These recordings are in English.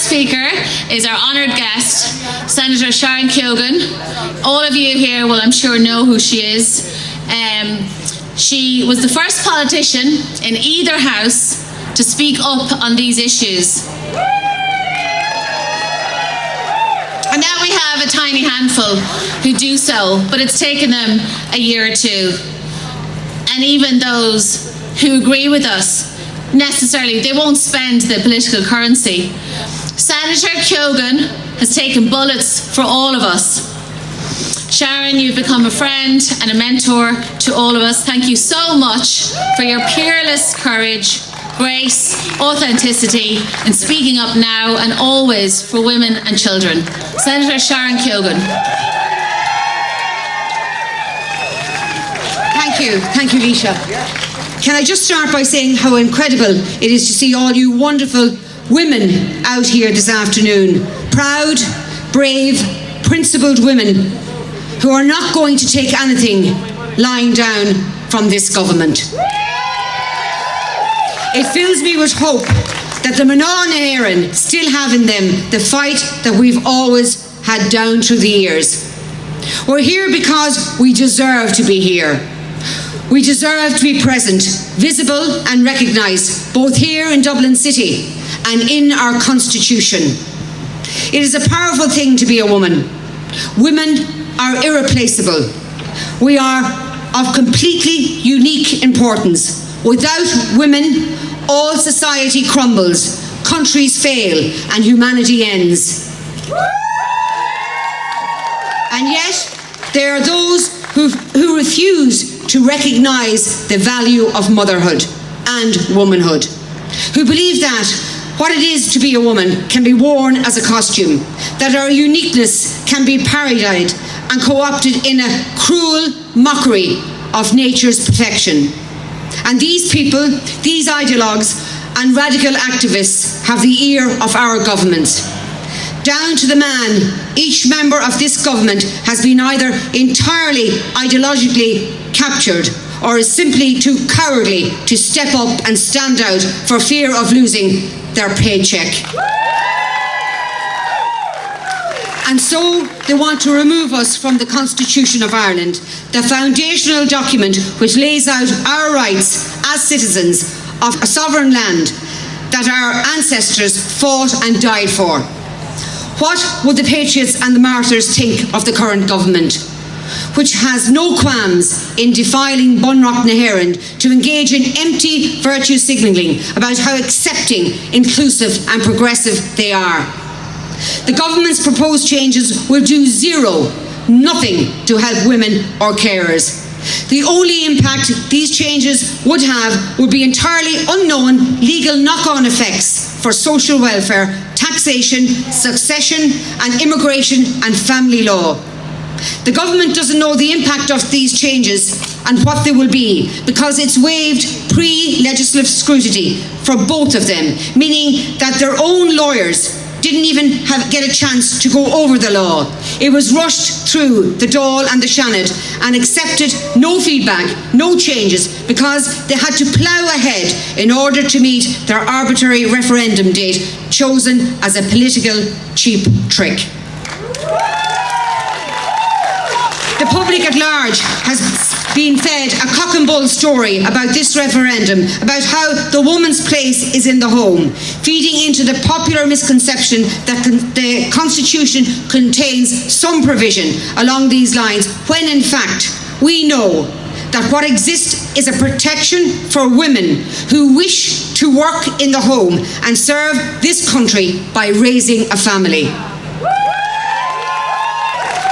speaker is our honoured guest, Senator Sharon Keogan. All of you here will, I'm sure, know who she is. She was the first politician in either house to speak up on these issues. And now we have a tiny handful who do so, but it's taken them a year or two. And even those who agree with us, necessarily, they won't spend the political currency. Senator Keogan has taken bullets for all of us. Sharon, you've become a friend and a mentor to all of us. Thank you so much for your peerless courage, grace, authenticity in speaking up now and always for women and children. Senator Sharon Keogan. Thank you, Leisha. Can I just start by saying how incredible it is to see all you wonderful women out here this afternoon. Proud, brave, principled women who are not going to take anything lying down from this government. It fills me with hope that the Manán Éireann still have in them the fight that we've always had down through the years. We're here because we deserve to be here. We deserve to be present, visible and recognised, both here in Dublin City and in our Constitution. It is a powerful thing to be a woman. Women are irreplaceable. We are of completely unique importance. Without women, all society crumbles, countries fail, and humanity ends. And yet, there are those who refuse to recognise the value of motherhood and womanhood, who believe that what it is to be a woman can be worn as a costume, that our uniqueness can be parodied and co-opted in a cruel mockery of nature's perfection. And these people, these ideologues and radical activists have the ear of our government. Down to the man, each member of this government has been either entirely ideologically captured or is simply too cowardly to step up and stand out for fear of losing their paycheck. And so they want to remove us from the Constitution of Ireland, the foundational document which lays out our rights as citizens of a sovereign land that our ancestors fought and died for. What would the patriots and the martyrs think of the current government, which has no qualms in defiling Bunreacht na hÉireann to engage in empty virtue signalling about how accepting, inclusive and progressive they are? The government's proposed changes will do zero, nothing to help women or carers. The only impact these changes would have would be entirely unknown legal knock-on effects for social welfare, taxation, succession and immigration and family law. The government doesn't know the impact of these changes and what they will be because it's waived pre-legislative scrutiny for both of them, meaning that their own lawyers didn't even get a chance to go over the law. It was rushed through the Dáil and the Seanad and accepted no feedback, no changes, because they had to plough ahead in order to meet their arbitrary referendum date, chosen as a political cheap trick. The public at large has been fed a cock and bull story about this referendum, about how the woman's place is in the home, feeding into the popular misconception that the Constitution contains some provision along these lines, when in fact we know that what exists is a protection for women who wish to work in the home and serve this country by raising a family.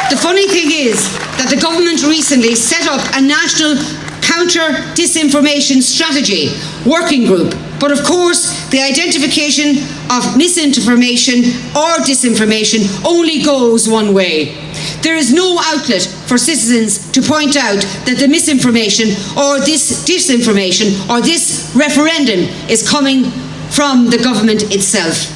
The funny thing is that the government recently set up a national counter-disinformation strategy working group, but of course the identification of misinformation or disinformation only goes one way. There is no outlet for citizens to point out that the misinformation or this disinformation or this referendum is coming from the government itself.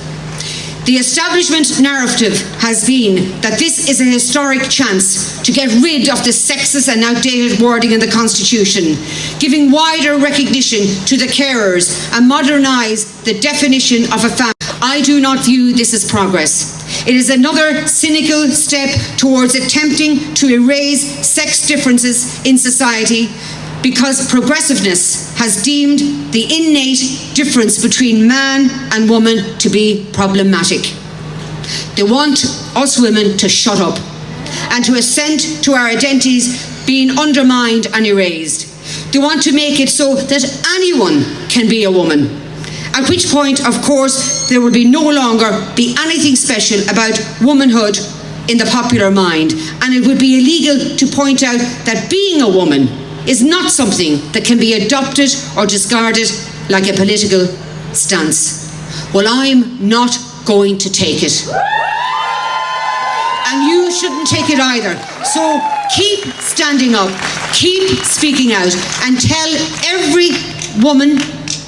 The establishment narrative has been that this is a historic chance to get rid of the sexist and outdated wording in the Constitution, giving wider recognition to the carers and modernise the definition of a family. I do not view this as progress. It is another cynical step towards attempting to erase sex differences in society, because progressiveness has deemed the innate difference between man and woman to be problematic. They want us women to shut up and to assent to our identities being undermined and erased. They want to make it so that anyone can be a woman, at which point, of course, there will no longer be anything special about womanhood in the popular mind, and it would be illegal to point out that being a woman is not something that can be adopted or discarded like a political stance. Well, I'm not going to take it. And you shouldn't take it either. So keep standing up, keep speaking out, and tell every woman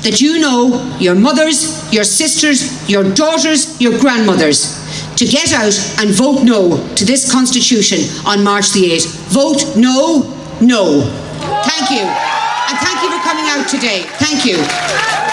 that you know, your mothers, your sisters, your daughters, your grandmothers, to get out and vote no to this Constitution on March the 8th. Vote no, no. Thank you. And thank you for coming out today. Thank you.